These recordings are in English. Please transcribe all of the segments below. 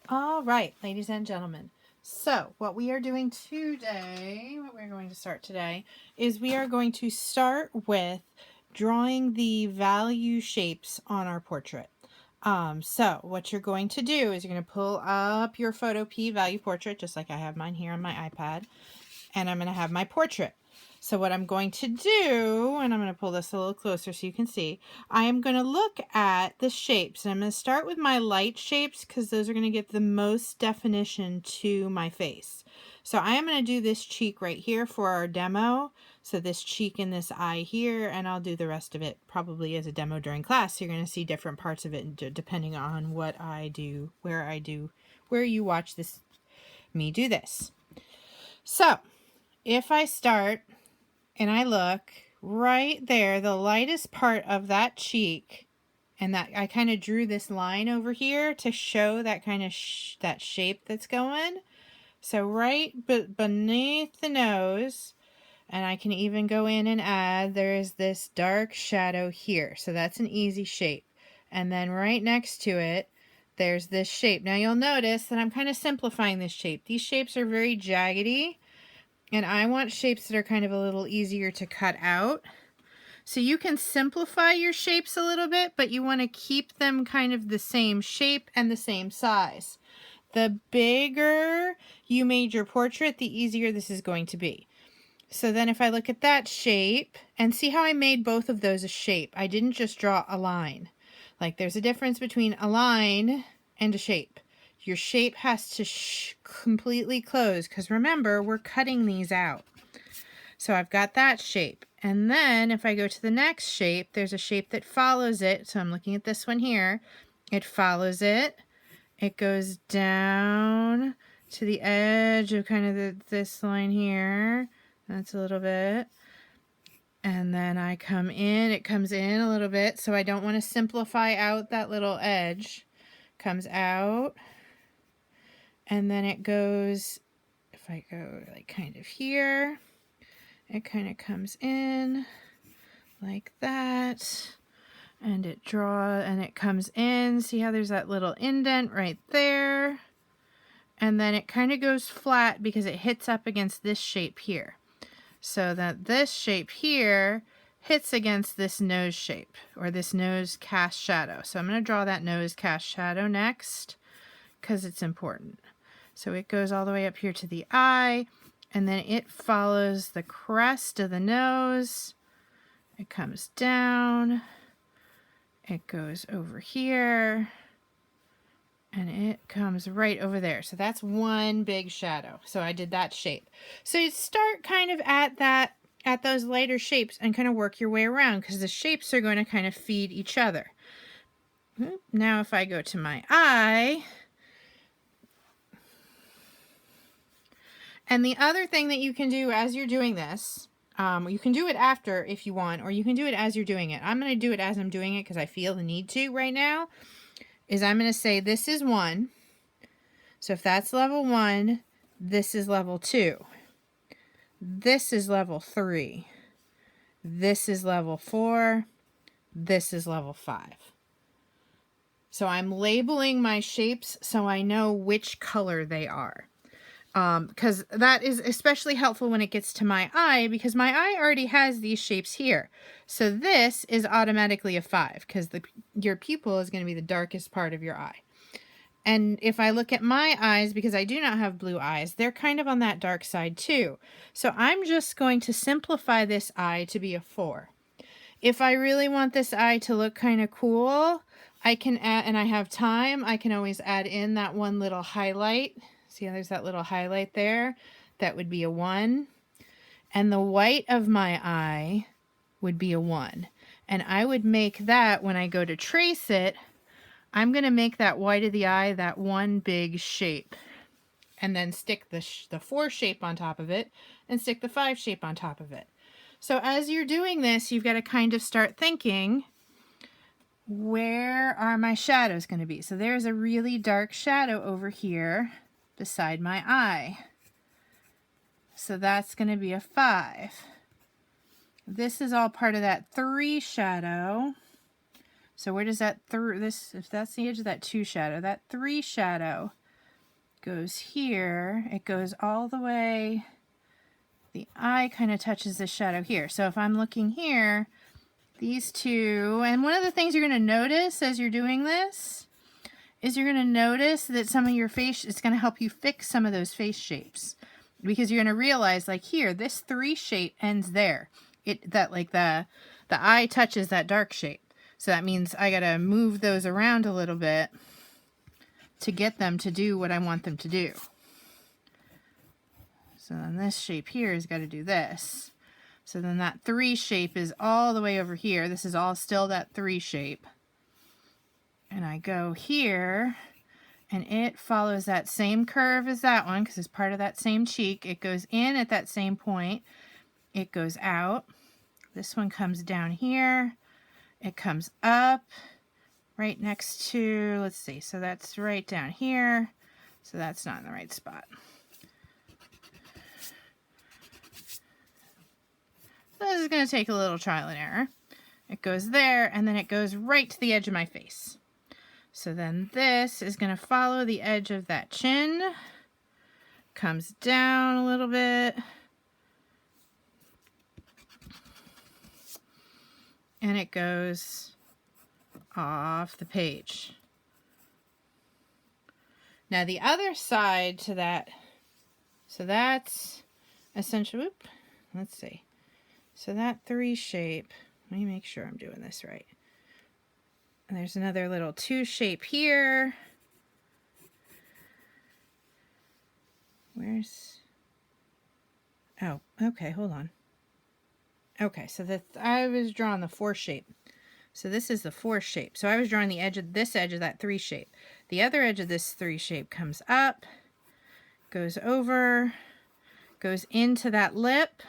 All right, ladies and gentlemen. So what we are doing today, what we're going to start today, is we are going to start with drawing the value shapes on our portrait. So what you're going to do is you're going to pull up your Photo P value portrait, just like I have mine here on my iPad, and I'm going to have my portrait. So what I'm going to do, and I'm going to pull this a little closer so you can see, I am going to look at the shapes. And I'm going to start with my light shapes because those are going to give the most definition to my face. So I am going to do this cheek right here for our demo. So this cheek and this eye here, and I'll do the rest of it probably as a demo during class. So you're going to see different parts of it depending on what I do, where you watch this, me do this. So if I start and I look right there, the lightest part of that cheek, and that I kind of drew this line over here to show that kind of that shape that's going. So right beneath the nose, and I can even go in and add, there is this dark shadow here. So that's an easy shape. And then right next to it, there's this shape. Now you'll notice that I'm kind of simplifying this shape. These shapes are very jaggedy. And I want shapes that are kind of a little easier to cut out. So you can simplify your shapes a little bit, but you want to keep them kind of the same shape and the same size. The bigger you made your portrait, the easier this is going to be. So then if I look at that shape, and see how I made both of those a shape. I didn't just draw a line. Like there's a difference between a line and a shape. Your shape has to completely close because remember, we're cutting these out. So I've got that shape. And then if I go to the next shape, there's a shape that follows it. So I'm looking at this one here. It follows it. It goes down to the edge of kind of this line here. That's a little bit. And then I come in. It comes in a little bit. So I don't want to simplify out that little edge. Comes out. And then it goes, if I go like kind of here, it kind of comes in like that. And it comes in. See how there's that little indent right there? And then it kind of goes flat because it hits up against this shape here. So that this shape here hits against this nose shape, or this nose cast shadow. So I'm going to draw that nose cast shadow next because it's important. So it goes all the way up here to the eye, and then it follows the crest of the nose. It comes down. It goes over here. And it comes right over there. So that's one big shadow. So I did that shape. So you start kind of at those lighter shapes and kind of work your way around because the shapes are going to kind of feed each other. Now if I go to my eye, and the other thing that you can do as you're doing this, you can do it after if you want, or you can do it as you're doing it. I'm going to do it as I'm doing it because I feel the need to right now, is I'm going to say this is 1. So if that's level 1, this is level 2. This is level 3. This is level 4. This is level 5. So I'm labeling my shapes so I know which color they are. Because that is especially helpful when it gets to my eye, because my eye already has these shapes here. So this is automatically a 5 because your pupil is going to be the darkest part of your eye. And if I look at my eyes, because I do not have blue eyes, they're kind of on that dark side too. So I'm just going to simplify this eye to be a 4. If I really want this eye to look kind of cool, I can add, and I have time, I can always add in that one little highlight. See how there's that little highlight there? That would be a 1. And the white of my eye would be a 1. And I would make that, when I go to trace it, I'm going to make that white of the eye that one big shape. And then stick the 4 shape on top of it, and stick the 5 shape on top of it. So as you're doing this, you've got to kind of start thinking, where are my shadows going to be? So there's a really dark shadow over here beside my eye. So that's going to be a 5. This is all part of that 3 shadow. So where does that if that's the edge of that 2 shadow, that 3 shadow goes here, it goes all the way, the eye kind of touches the shadow here. So if I'm looking here, these two, and one of the things you're going to notice as you're doing this is you're going to notice that some of your face, it's going to help you fix some of those face shapes, because you're going to realize, like here, this 3 shape ends there. The eye touches that dark shape. So that means I got to move those around a little bit to get them to do what I want them to do. So then this shape here has got to do this. So then that 3 shape is all the way over here. This is all still that 3 shape. And I go here, and it follows that same curve as that one because it's part of that same cheek. It goes in at that same point. It goes out. This one comes down here. It comes up right next to, let's see, so that's right down here. So that's not in the right spot. So this is going to take a little trial and error. It goes there, and then it goes right to the edge of my face. So then this is going to follow the edge of that chin, comes down a little bit, and it goes off the page. Now the other side to that, so that's essentially, let's see. So that 3 shape, let me make sure I'm doing this right. And there's another little 2 shape here. Where's, oh, okay, hold on. Okay, so I was drawing the 4 shape. So this is the 4 shape. So I was drawing the edge of this edge of that 3 shape. The other edge of this 3 shape comes up, goes over, goes into that lip,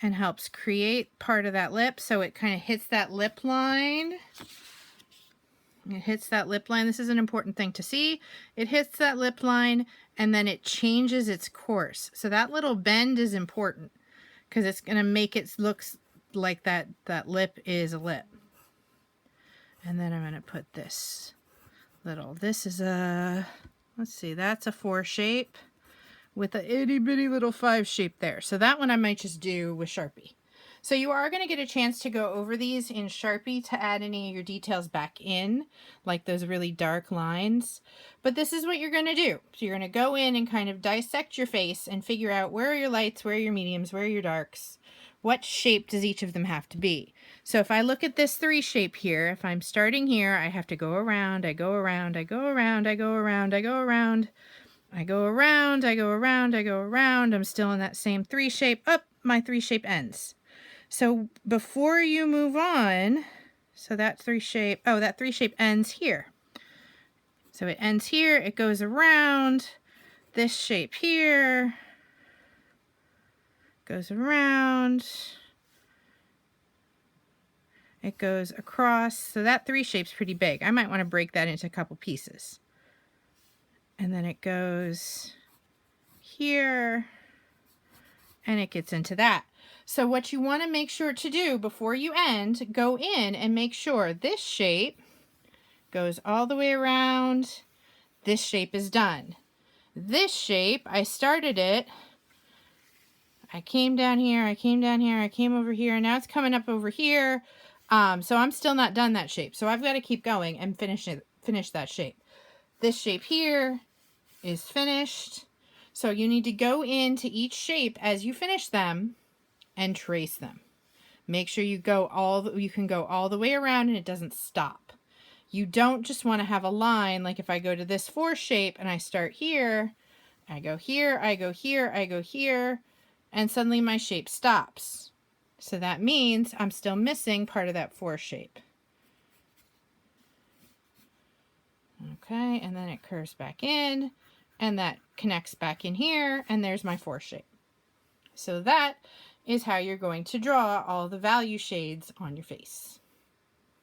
and helps create part of that lip. So it kind of hits that lip line. It hits that lip line. This is an important thing to see. It hits that lip line, and then it changes its course. So that little bend is important because it's going to make it look like that lip is a lip. And then I'm going to put this is a, let's see, that's a 4 shape with a itty bitty little 5 shape there. So that one I might just do with Sharpie. So you are going to get a chance to go over these in Sharpie to add any of your details back in, like those really dark lines. But this is what you're going to do. So you're going to go in and kind of dissect your face and figure out where are your lights, where are your mediums, where are your darks. What shape does each of them have to be? So if I look at this 3 shape here, if I'm starting here, I have to go around, I go around, I go around, I go around, I go around, I go around, I go around, I go around. I'm still in that same 3 shape. Up, my 3 shape ends. So before you move on, so that 3 shape, oh, that 3 shape ends here. So it ends here, it goes around this shape here, goes around, it goes across. So that 3 shape's pretty big. I might want to break that into a couple pieces. And then it goes here, and it gets into that. So what you want to make sure to do before you end, go in and make sure this shape goes all the way around. This shape is done. This shape, I started it. I came down here, I came down here, I came over here, and now it's coming up over here. So I'm still not done that shape. So I've got to keep going and finish that shape. This shape here is finished. So you need to go into each shape as you finish them and trace them. Make sure you can go all the way around and it doesn't stop. You don't just want to have a line like if I go to this 4 shape and I start here, I go here, I go here, I go here, and suddenly my shape stops. So that means I'm still missing part of that 4 shape. Okay, and then it curves back in, and that connects back in here, and there's my 4 shape. So that is how you're going to draw all the value shades on your face.